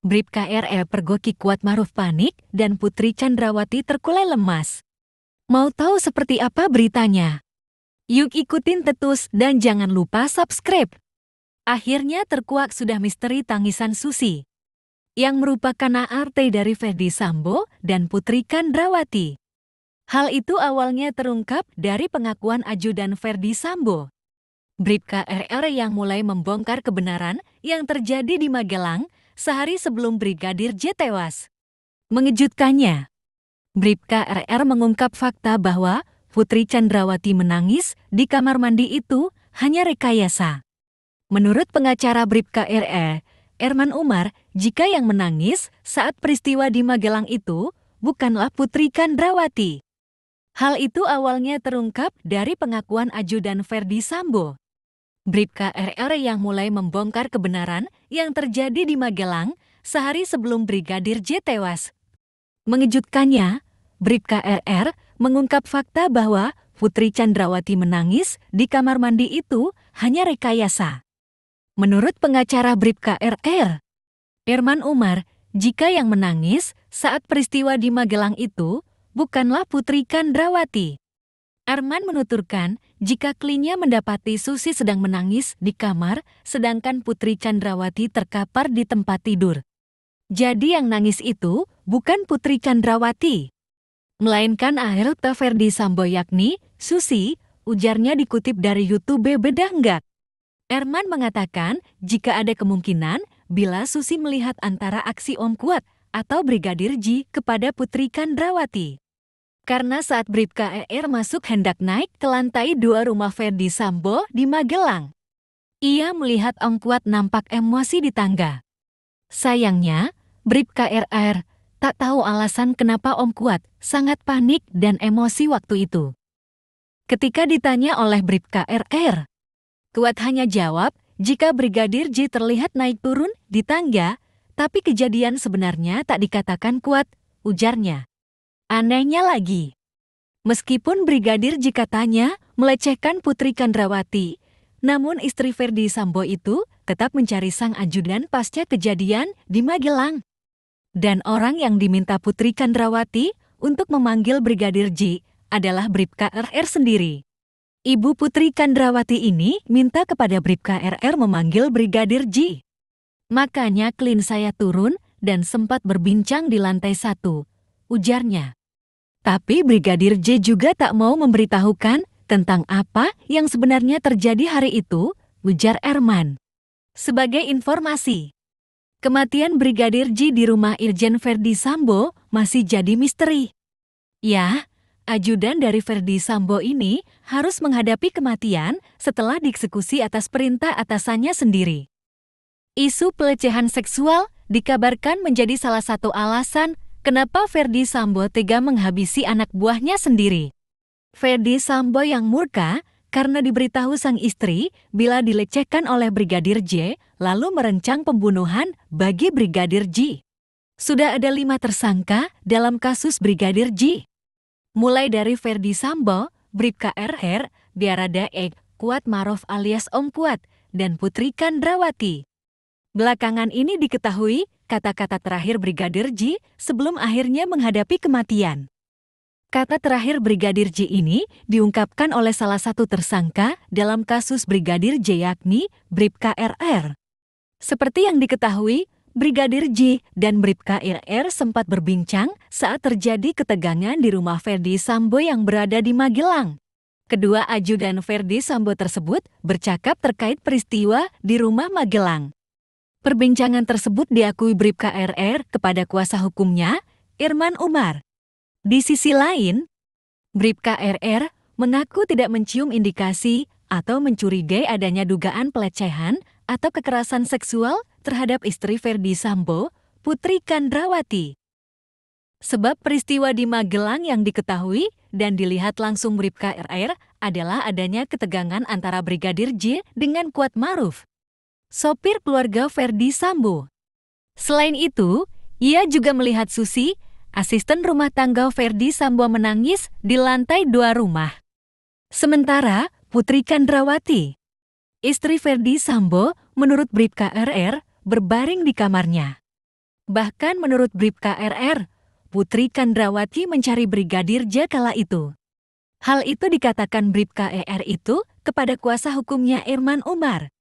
Bribka RR pergoki Kuatmaruf panik dan Putri Chandrawati terkulai lemas. Mau tahu seperti apa beritanya? Yuk ikutin terus dan jangan lupa subscribe. Akhirnya terkuak sudah misteri tangisan Susi, yang merupakan ART dari Ferdy Sambo dan Putri Chandrawati. Hal itu awalnya terungkap dari pengakuan ajudan Ferdy Sambo, Bribka RR, yang mulai membongkar kebenaran yang terjadi di Magelang sehari sebelum Brigadir J tewas. Mengejutkannya, Bribka RR mengungkap fakta bahwa Putri Chandrawati menangis di kamar mandi itu hanya rekayasa. Menurut pengacara Bribka RR, Erman Umar, jika yang menangis saat peristiwa di Magelang itu bukanlah Putri Chandrawati. Hal itu awalnya terungkap dari pengakuan ajudan Ferdy Sambo, Bribka RR, yang mulai membongkar kebenaran yang terjadi di Magelang sehari sebelum Brigadir J tewas. Mengejutkannya, Bribka RR mengungkap fakta bahwa Putri Chandrawati menangis di kamar mandi itu hanya rekayasa. Menurut pengacara Bribka RR, Erman Umar, jika yang menangis saat peristiwa di Magelang itu bukanlah Putri Chandrawati. Arman menuturkan jika kliennya mendapati Susi sedang menangis di kamar sedangkan Putri Chandrawati terkapar di tempat tidur. Jadi yang nangis itu bukan Putri Chandrawati, melainkan ART Ferdy Sambo yakni Susi, ujarnya dikutip dari YouTube Bedah Enggak. Erman mengatakan jika ada kemungkinan bila Susi melihat antara aksi Om Kuat atau Brigadir J kepada Putri Chandrawati. Karena saat Bribka RR masuk hendak naik ke lantai 2 rumah Ferdy Sambo di Magelang, ia melihat Om Kuat nampak emosi di tangga. Sayangnya, Bribka RR tak tahu alasan kenapa Om Kuat sangat panik dan emosi waktu itu. Ketika ditanya oleh Bribka RR, Kuat hanya jawab jika Brigadir J terlihat naik turun di tangga, tapi kejadian sebenarnya tak dikatakan Kuat, ujarnya. Anehnya lagi, meskipun Brigadir J katanya melecehkan Putri Chandrawati, namun istri Ferdy Sambo itu tetap mencari sang ajudan pasca kejadian di Magelang. Dan orang yang diminta Putri Chandrawati untuk memanggil Brigadir J adalah Bribka RR sendiri. Ibu Putri Chandrawati ini minta kepada Bribka RR memanggil Brigadir J. Makanya klien saya turun dan sempat berbincang di lantai 1, ujarnya. Tapi Brigadir J juga tak mau memberitahukan tentang apa yang sebenarnya terjadi hari itu, ujar Erman. Sebagai informasi, kematian Brigadir J di rumah Irjen Ferdy Sambo masih jadi misteri. Ya, ajudan dari Ferdy Sambo ini harus menghadapi kematian setelah dieksekusi atas perintah atasannya sendiri. Isu pelecehan seksual dikabarkan menjadi salah satu alasan kenapa Ferdy Sambo tega menghabisi anak buahnya sendiri. Ferdy Sambo yang murka karena diberitahu sang istri bila dilecehkan oleh Brigadir J, lalu merencang pembunuhan bagi Brigadir J. Sudah ada 5 tersangka dalam kasus Brigadir J. Mulai dari Ferdy Sambo, Bribka RR, Baradae, Kuatmaruf alias Om Kuat, dan Putri Chandrawati. Belakangan ini diketahui kata-kata terakhir Brigadir J sebelum akhirnya menghadapi kematian. Kata terakhir Brigadir J ini diungkapkan oleh salah satu tersangka dalam kasus Brigadir J yakni Bribka RR. Seperti yang diketahui, Brigadir J dan Bribka RR sempat berbincang saat terjadi ketegangan di rumah Ferdy Sambo yang berada di Magelang. Kedua ajudan Ferdy Sambo tersebut bercakap terkait peristiwa di rumah Magelang. Perbincangan tersebut diakui Bribka RR kepada kuasa hukumnya, Erman Umar. Di sisi lain, Bribka RR mengaku tidak mencium indikasi atau mencurigai adanya dugaan pelecehan atau kekerasan seksual terhadap istri Ferdy Sambo, Putri Chandrawati. Sebab peristiwa di Magelang yang diketahui dan dilihat langsung Bribka RR adalah adanya ketegangan antara Brigadir J dengan Kuatmaruf, sopir keluarga Ferdy Sambo. Selain itu, ia juga melihat Susi, asisten rumah tangga Ferdy Sambo, menangis di lantai 2 rumah. Sementara Putri Chandrawati, istri Ferdy Sambo, menurut Bribka RR, berbaring di kamarnya. Bahkan menurut Bribka RR, Putri Candrawati mencari Brigadir J kala itu. Hal itu dikatakan Bribka RR itu kepada kuasa hukumnya Irman Umar.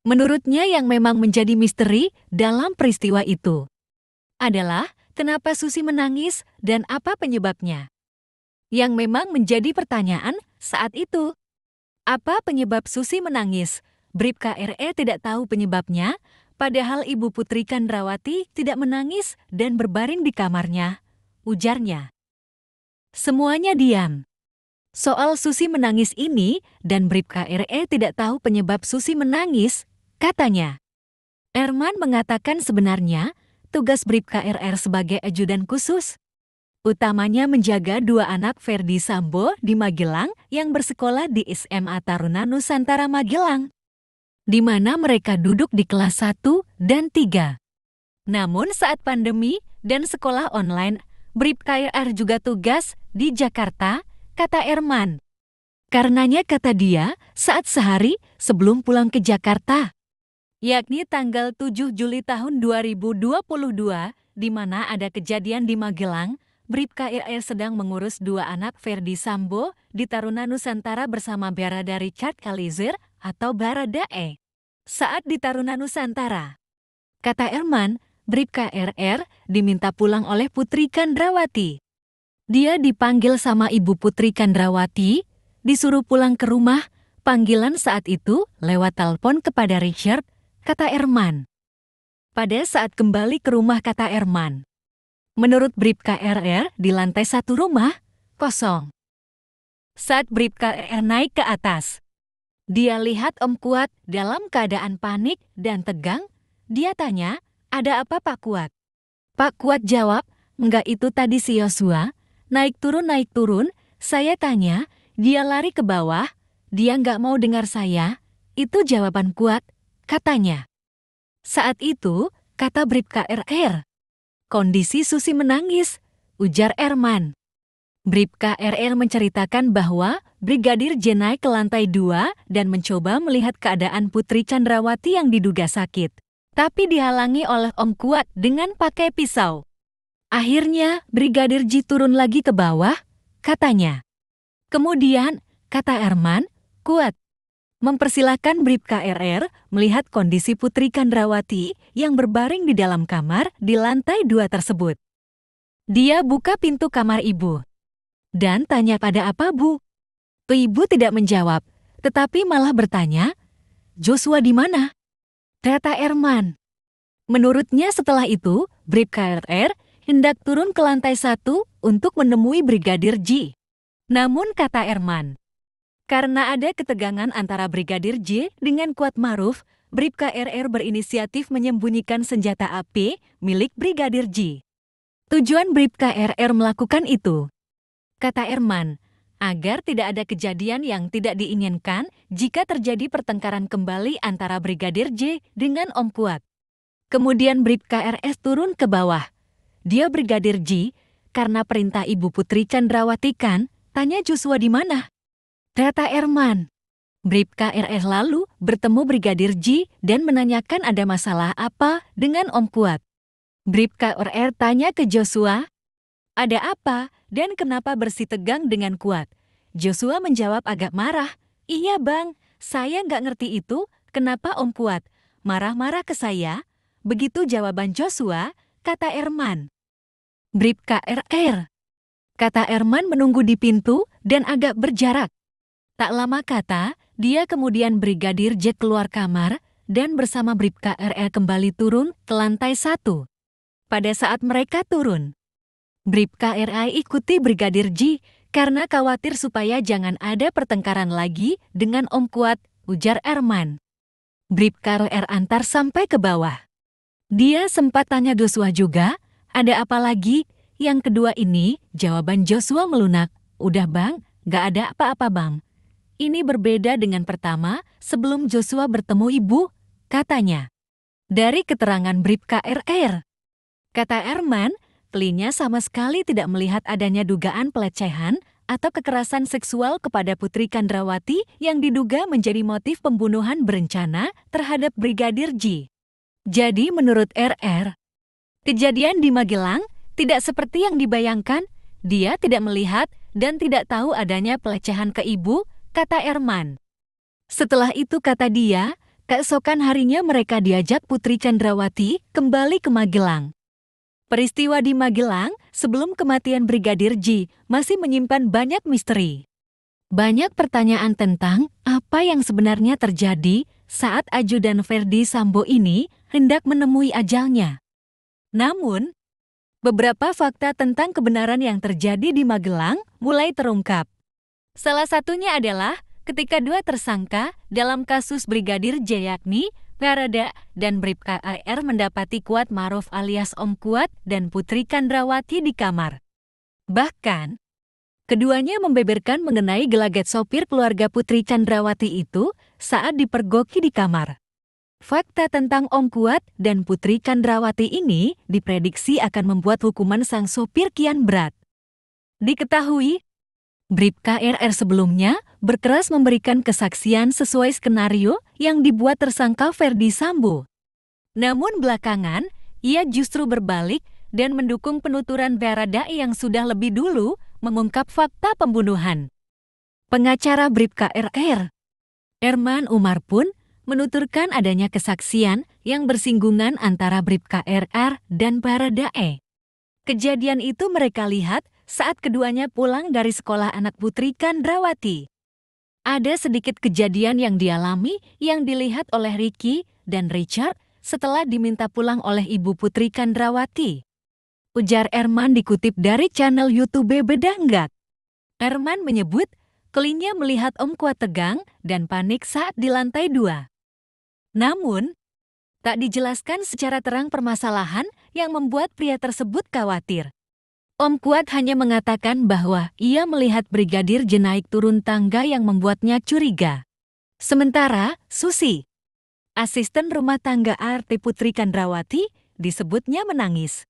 Menurutnya yang memang menjadi misteri dalam peristiwa itu adalah kenapa Susi menangis dan apa penyebabnya. Yang memang menjadi pertanyaan saat itu. Apa penyebab Susi menangis? Bribka RE tidak tahu penyebabnya, padahal Ibu Putri Candrawati tidak menangis dan berbaring di kamarnya, ujarnya. Semuanya diam. Soal Susi menangis ini dan Bribka RE tidak tahu penyebab Susi menangis, katanya. Erman mengatakan sebenarnya tugas Bribka RR sebagai ajudan khusus utamanya menjaga dua anak Ferdi Sambo di Magelang yang bersekolah di SMA Taruna Nusantara Magelang, di mana mereka duduk di kelas 1 dan 3. Namun saat pandemi dan sekolah online, Bribka RR juga tugas di Jakarta, kata Erman. Karenanya kata dia, saat sehari sebelum pulang ke Jakarta, yakni tanggal 7 Juli tahun 2022, di mana ada kejadian di Magelang, Bribka RR sedang mengurus dua anak Ferdi Sambo di Taruna Nusantara bersama Barada Richard Eliezer atau Baradae. Saat di Taruna Nusantara, kata Erman, Bribka RR diminta pulang oleh Putri Candrawati. Dia dipanggil sama Ibu Putri Candrawati, disuruh pulang ke rumah, panggilan saat itu lewat telepon kepada Richard, kata Erman. Pada saat kembali ke rumah, kata Erman, menurut Bribka RR, di lantai 1 rumah, kosong. Saat Bribka RR naik ke atas, dia lihat Om Kuat dalam keadaan panik dan tegang. Dia tanya, ada apa Pak Kuat? Pak Kuat jawab, enggak itu tadi si Yosua, naik turun, saya tanya, dia lari ke bawah, dia enggak mau dengar saya, itu jawaban Kuat, katanya. Saat itu, kata Bribka RR, kondisi Susi menangis, ujar Erman. Bribka RR menceritakan bahwa Brigadir J naik ke lantai 2 dan mencoba melihat keadaan Putri Candrawati yang diduga sakit, tapi dihalangi oleh Om Kuat dengan pakai pisau. Akhirnya Brigadir J turun lagi ke bawah, katanya. Kemudian, kata Erman, Kuat mempersilahkan Bribka RR melihat kondisi Putri Candrawati yang berbaring di dalam kamar di lantai 2 tersebut. Dia buka pintu kamar ibu dan tanya, pada apa Bu? Ibu tidak menjawab, tetapi malah bertanya, Joshua di mana? Kata Erman. Menurutnya setelah itu, Bribka RR hendak turun ke lantai 1 untuk menemui Brigadir J. Namun kata Erman, karena ada ketegangan antara Brigadir J dengan Kuat Maruf, Bribka RR berinisiatif menyembunyikan senjata api milik Brigadir J. Tujuan Bribka RR melakukan itu, kata Erman, agar tidak ada kejadian yang tidak diinginkan jika terjadi pertengkaran kembali antara Brigadir J dengan Om Kuat. Kemudian Bribka RS turun ke bawah. Dia Brigadir J, karena perintah Ibu Putri Candrawati kan, tanya Joshua di mana? Kata Erman. Bribka RR lalu bertemu Brigadir J dan menanyakan ada masalah apa dengan Om Kuat. Bribka RR tanya ke Joshua, ada apa dan kenapa bersitegang dengan Kuat? Joshua menjawab agak marah, iya bang, saya nggak ngerti itu, kenapa Om Kuat marah-marah ke saya? Begitu jawaban Joshua, kata Erman. Bribka RR. Kata Erman menunggu di pintu dan agak berjarak. Tak lama kata, dia kemudian Brigadir J keluar kamar dan bersama Bribka RR kembali turun ke lantai 1. Pada saat mereka turun, Bribka RR ikuti Brigadir J karena khawatir supaya jangan ada pertengkaran lagi dengan Om Kuat, ujar Erman. Bribka RR antar sampai ke bawah. Dia sempat tanya Joshua juga, ada apa lagi? Yang kedua ini, jawaban Joshua melunak, udah bang, gak ada apa-apa bang. Ini berbeda dengan pertama sebelum Joshua bertemu ibu, katanya. Dari keterangan Bribka RR, kata Erman, kliennya sama sekali tidak melihat adanya dugaan pelecehan atau kekerasan seksual kepada Putri Candrawati yang diduga menjadi motif pembunuhan berencana terhadap Brigadir J. Jadi menurut RR, Kejadian di Magelang tidak seperti yang dibayangkan. Dia tidak melihat dan tidak tahu adanya pelecehan ke ibu, kata Erman. Setelah itu, kata dia, keesokan harinya mereka diajak Putri Chandrawati kembali ke Magelang. Peristiwa di Magelang sebelum kematian Brigadir J masih menyimpan banyak misteri. Banyak pertanyaan tentang apa yang sebenarnya terjadi saat ajudan Ferdy Sambo ini hendak menemui ajalnya. Namun, beberapa fakta tentang kebenaran yang terjadi di Magelang mulai terungkap. Salah satunya adalah ketika dua tersangka dalam kasus Brigadir J yakni Barada dan Bribka AR mendapati Kuat Maruf alias Om Kuat dan Putri Chandrawati di kamar. Bahkan, keduanya membeberkan mengenai gelagat sopir keluarga Putri Chandrawati itu saat dipergoki di kamar. Fakta tentang Om Kuat dan Putri Chandrawati ini diprediksi akan membuat hukuman sang sopir kian berat. Diketahui, Bribka RR sebelumnya berkeras memberikan kesaksian sesuai skenario yang dibuat tersangka Ferdy Sambo. Namun belakangan, ia justru berbalik dan mendukung penuturan Baradae yang sudah lebih dulu mengungkap fakta pembunuhan. Pengacara Bribka RR, Erman Umar pun menuturkan adanya kesaksian yang bersinggungan antara Bribka RR dan Baradae. Kejadian itu mereka lihat saat keduanya pulang dari sekolah anak Putri Chandrawati. Ada sedikit kejadian yang dialami yang dilihat oleh Ricky dan Richard setelah diminta pulang oleh ibu Putri Chandrawati. Ujar Erman dikutip dari channel YouTube Bedanggak. Erman menyebut kliennya melihat Om Kuat tegang dan panik saat di lantai 2. Namun, tak dijelaskan secara terang permasalahan yang membuat pria tersebut khawatir. Om Kuat hanya mengatakan bahwa ia melihat Brigadir J naik turun tangga yang membuatnya curiga. Sementara, Susi, asisten rumah tangga ART Putri Chandrawati, disebutnya menangis.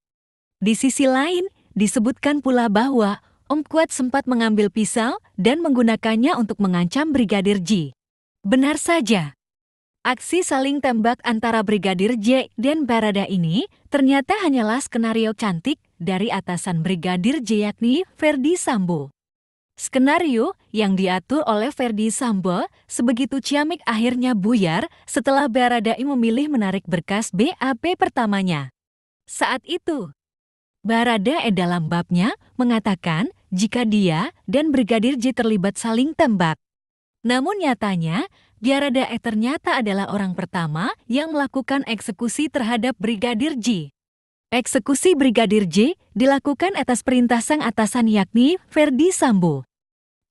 Di sisi lain, disebutkan pula bahwa Om Kuat sempat mengambil pisau dan menggunakannya untuk mengancam Brigadir J. Benar saja. Aksi saling tembak antara Brigadir J dan Barada ini ternyata hanyalah skenario cantik dari atasan Brigadir J yakni Ferdy Sambo. Skenario yang diatur oleh Ferdy Sambo sebegitu ciamik akhirnya buyar setelah Baradae memilih menarik berkas BAP pertamanya. Saat itu, Baradae dalam babnya mengatakan jika dia dan Brigadir J terlibat saling tembak. Namun nyatanya, Baradae ternyata adalah orang pertama yang melakukan eksekusi terhadap Brigadir J. Eksekusi Brigadir J dilakukan atas perintah sang atasan yakni Ferdy Sambo.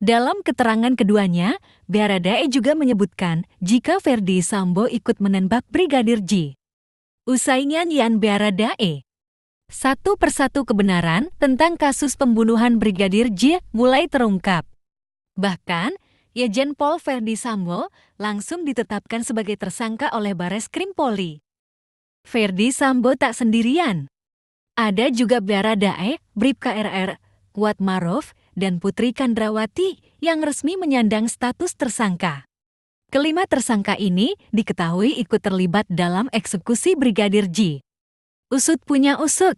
Dalam keterangan keduanya, Baradae juga menyebutkan jika Ferdy Sambo ikut menembak Brigadir J. Usai nyanyian Baradae, satu persatu kebenaran tentang kasus pembunuhan Brigadir J mulai terungkap. Bahkan, Irjen Pol Ferdy Sambo langsung ditetapkan sebagai tersangka oleh Bareskrim Polri. Ferdy Sambo tak sendirian. Ada juga Baradae, Bribka RR, Kuat Maruf, dan Putri Chandrawati yang resmi menyandang status tersangka. Kelima tersangka ini diketahui ikut terlibat dalam eksekusi Brigadir J. Usut punya usut.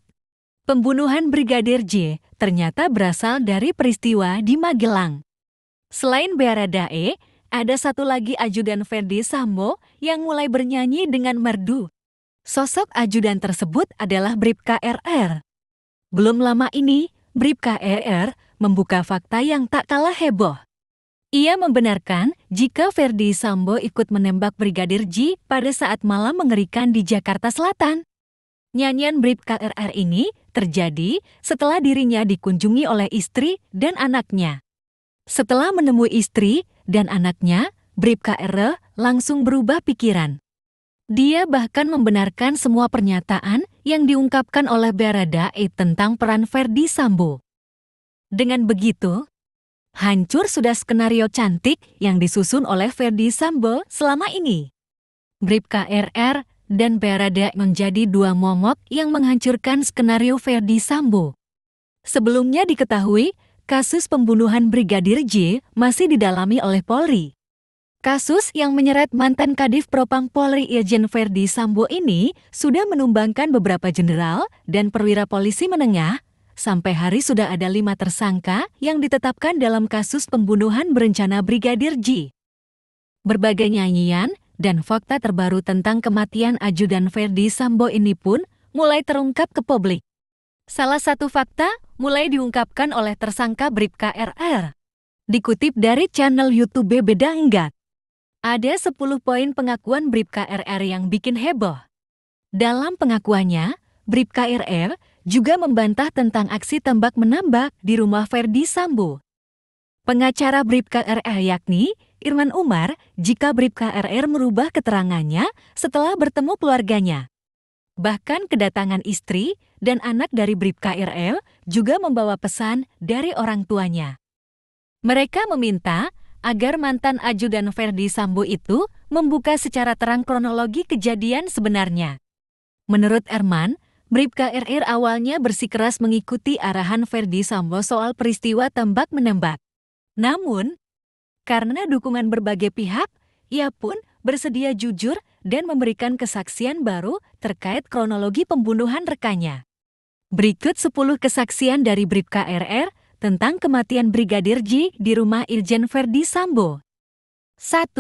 Pembunuhan Brigadir J ternyata berasal dari peristiwa di Magelang. Selain Baradae, ada satu lagi ajudan Ferdy Sambo yang mulai bernyanyi dengan merdu. Sosok ajudan tersebut adalah Bribka RR. Belum lama ini, Bribka RR membuka fakta yang tak kalah heboh. Ia membenarkan jika Ferdy Sambo ikut menembak Brigadir J pada saat malam mengerikan di Jakarta Selatan. Nyanyian Bribka RR ini terjadi setelah dirinya dikunjungi oleh istri dan anaknya. Setelah menemui istri dan anaknya, Bribka RR langsung berubah pikiran. Dia bahkan membenarkan semua pernyataan yang diungkapkan oleh Baradae tentang peran Ferdy Sambo. Dengan begitu, hancur sudah skenario cantik yang disusun oleh Ferdy Sambo selama ini. Bribka RR dan Baradae menjadi dua momok yang menghancurkan skenario Ferdy Sambo. Sebelumnya diketahui, kasus pembunuhan Brigadir J masih didalami oleh Polri. Kasus yang menyeret mantan Kadif Propam Polri Irjen Verdi Sambo ini sudah menumbangkan beberapa jenderal dan perwira polisi menengah. Sampai hari sudah ada 5 tersangka yang ditetapkan dalam kasus pembunuhan berencana Brigadir J. Berbagai nyanyian dan fakta terbaru tentang kematian ajudan Verdi Sambo ini pun mulai terungkap ke publik. Salah satu fakta mulai diungkapkan oleh tersangka Bribka RR. Dikutip dari channel YouTube Beda Enggat. Ada 10 poin pengakuan Bribka RR yang bikin heboh. Dalam pengakuannya, Bribka RR juga membantah tentang aksi tembak-menembak di rumah Verdi Sambo. Pengacara Bribka RR yakni Irman Umar jika Bribka RR merubah keterangannya setelah bertemu keluarganya. Bahkan kedatangan istri dan anak dari Bribka RR juga membawa pesan dari orang tuanya. Mereka meminta agar mantan ajudan Verdi Sambo itu membuka secara terang kronologi kejadian sebenarnya. Menurut Irman, Bribka RR awalnya bersikeras mengikuti arahan Verdi Sambo soal peristiwa tembak-menembak. Namun, karena dukungan berbagai pihak, ia pun bersedia jujur dan memberikan kesaksian baru terkait kronologi pembunuhan rekannya. Berikut 10 kesaksian dari Bribka RR tentang kematian Brigadir J di rumah Irjen Verdi Sambo. 1.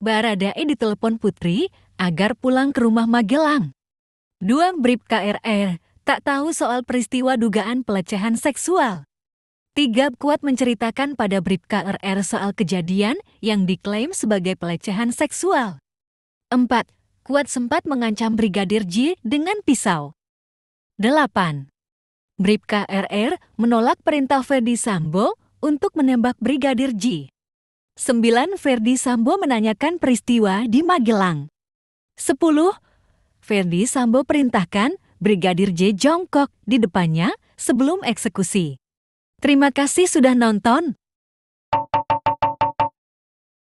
Baradae ditelepon Putri agar pulang ke rumah Magelang. 2. Bribka RR tak tahu soal peristiwa dugaan pelecehan seksual. 3. Kuat menceritakan pada Bribka RR soal kejadian yang diklaim sebagai pelecehan seksual. 4. Kuat sempat mengancam Brigadir J dengan pisau. 8. Bribka RR menolak perintah Verdi Sambo untuk menembak Brigadir J. 9. Verdi Sambo menanyakan peristiwa di Magelang. 10. Verdi Sambo perintahkan Brigadir J jongkok di depannya sebelum eksekusi. Terima kasih sudah nonton.